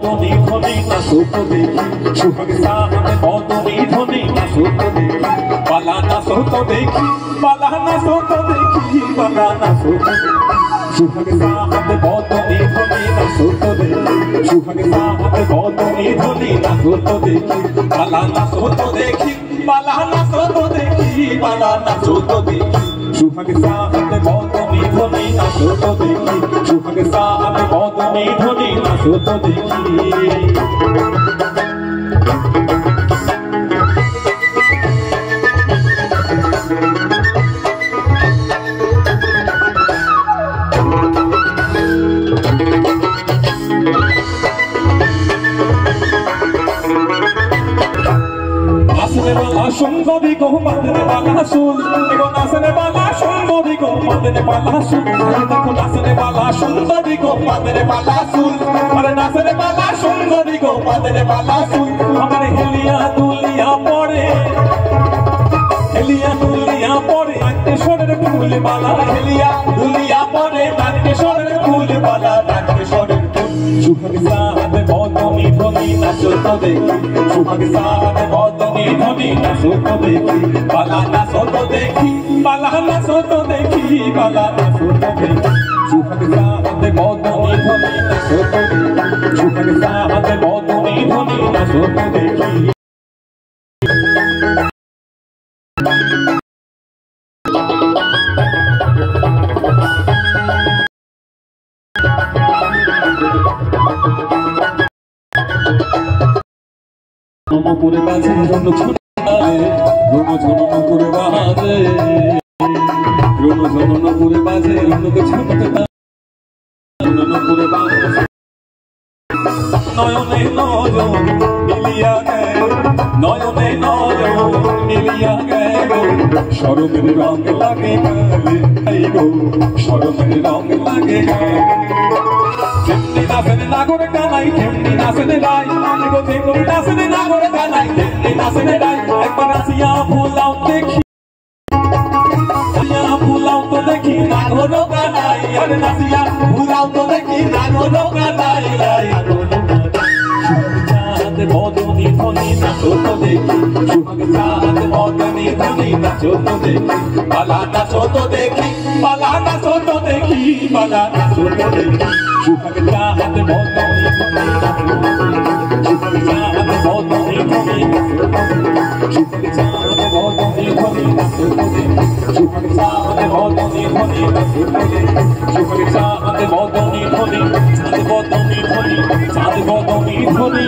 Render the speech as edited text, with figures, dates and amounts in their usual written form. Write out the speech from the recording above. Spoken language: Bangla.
বদনী ধ্বনি না সত্য দেখি সুহাগ সাহাতে বদনী ধ্বনি না সত্য দেখি বালা না সত্য দেখি বালা না সত্য দেখি বালা না সত্য সুহাগ সাহাতে বদনী ধ্বনি না সত্য দেখি সুহাগ সাহাতে বদনী ধ্বনি না সত্য দেখি বালা না সত্য দেখি বালা না সত্য দেখি বালা না সত্য দেখি সুহাগ সাহাতে বদনী ধ্বনি না সত্য দেখি সুহাগ সাহাতে বদনী ধ্বনি না সত্য দেখি সুন্দরী গো মাদনে বালা সুল দেখো নাচনে বালা সুন্দরী গো মাদনে বালা সুল দেখো নাচনে বালা সুন্দরী গো মাদনে বালা সুল আরে নাচনে বালা সুন্দরী গো মাদনে বালা সুল আমার হেলিয়া দুলিয়া পড়ে নাট্য স্বরের ফুল বালা হেলিয়া দুলিয়া পড়ে নাট্য স্বরের ফুল বালা নাট্য স্বরের সুহাগ সাহাতে বদনী ধ্বনি না সত্য দেখি সুহাগ সাহাতে বদনী ধ্বনি না সত্য দেখি বালা না সত্য দেখি বালা না সত্য দেখি বালা না সত্য দেখি সুহাগ সাহাতে বদনী ধ্বনি না সত্য দেখি সুহাগ সাহাতে বদনী ধ্বনি না সত্য দেখি করে বাজে রণ ঝনন করে বাজে রণ ঝনন করে বাজে রণকে ছাপতে রণ করে বাজে নয়নে নয়ন মিলিয়া গেল নয়নে নয়ন মিলিয়া গেল শরমের রং লাগে গালে গো শরমের রং লাগে গালে যেমনি নাচনে নাগরে কানাই তেমনি নাচনে রাই গো যেমনি নাচনে নাগরে কানাই তেমনি নাচনে রাই একবার আসিয়া ভুলাও দেখি ভুলাও তো দেখি নাগর কানাই আরে নাসিয়া ভুলাও তো দেখি নাগর কানাই চাঁদ বদনী ধ্বনি না সত্য দেখি সুহাগ চাঁদ বদনী ধ্বনি না সত্য দেখি বালা না সত্য দেখি বালা না সত্য দেখি বালা না সত্য দেখি সুহাগ চাঁদ বদনী ধ্বনি না সুহাগ চাঁদ বদনী ধ্বনি না সুহাগ চাঁদ বদনী ধ্বনি না সুহাগ চাঁদ বদনী ধ্বনি না সুহাগ চাঁদ বদনী ধ্বনি চাঁদ বদনী ধ্বনি চাঁদ বদনী ধ্বনি